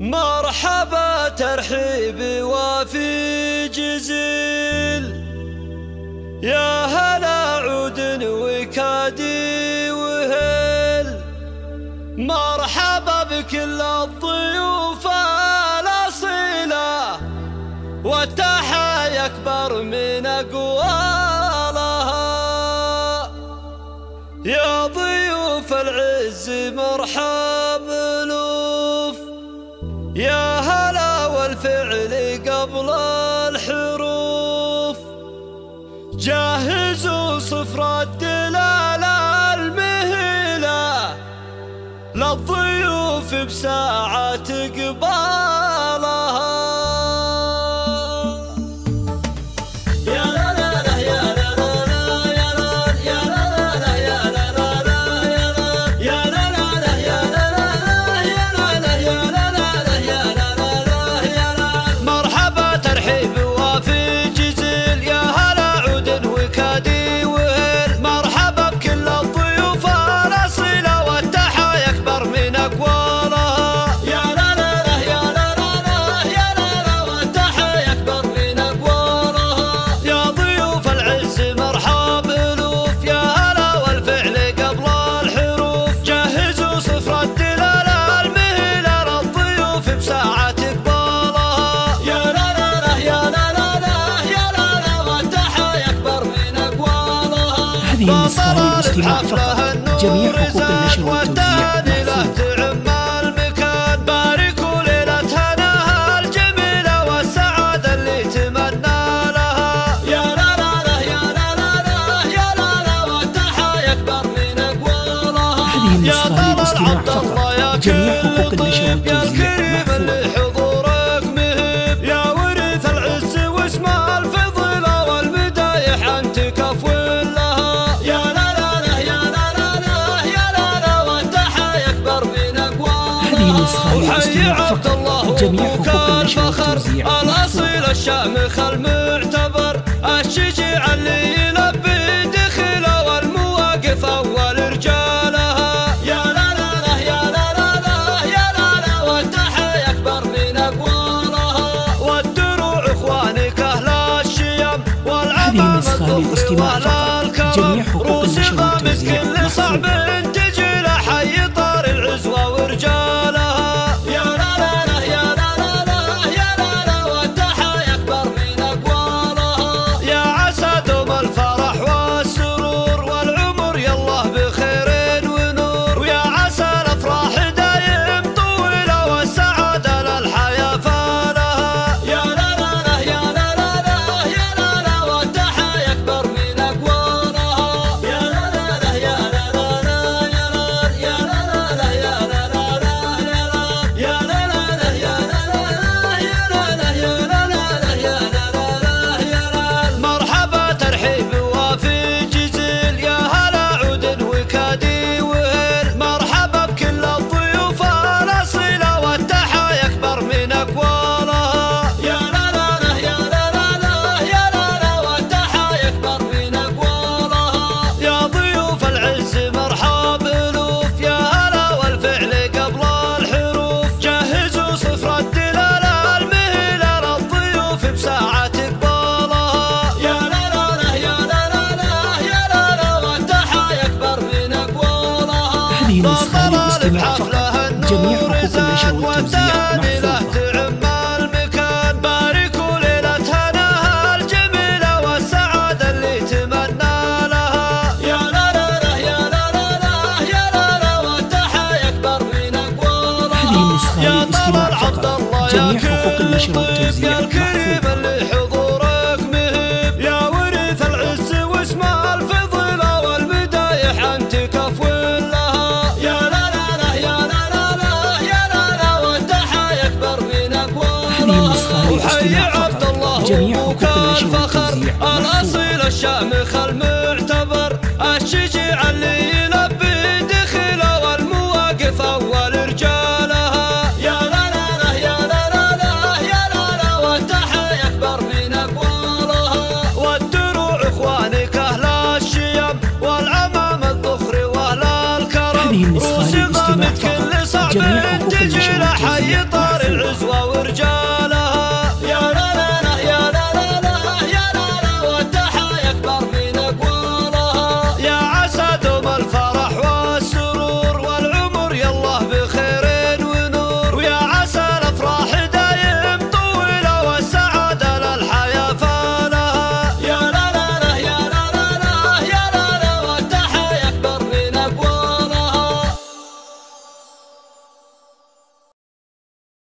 مرحبا ترحيبي وفي جزيل، يا هلا عود وكادي وهل. مرحبا بكل الضيوف الأصيلة، والتحية أكبر من أقوالها. يا ضيوف العز مرحب ألوف، يا هلا والفعل قبل الحروف. جهزوا صفر الدلالة المهيلة للضيوف بساعة قبالها. هذه النسخة للاستماع فقط، جميع حقوق النشر والتوزيع الأصيل الشامخ المعتبر، الشجاع اللي يلبي دخله والمواقف أول رجالها. يا لا لا لا يا لا لا لا يا لا لا، والتحية أكبر من أقوالها. والدروع إخوانك أهل الشيم والعمام الظفر والكرم، روس ضامت كل صعب تجي لحي طار العزوة ورجالها. النسخة للاستماع فقط، جميع حقوق النشر والتوزيع محفوظة. باركوا ليلة هناها الجميلة والسعادة اللي تمنى لها. يا لا لا لا يا لا لا لا يا لا لا، والتحية أكبر من أقوالها. هذه النسخة للاستماع فقط، جميع حقوق النشر والتوزيع محفوظة. جميع حقوق النشر والتوزيع الأصيل الشامخ المعتبر، الشجاع اللي يلبي دخله والمواقف أول رجالها. يا لا لا لا يا لا لا لا يا لا لا، والتحية أكبر من أقوالها. والدروع إخوانك أهل الشيم والعمام الظفر وأهل الكرم، روس ضامت كل صعب تجي لحي طار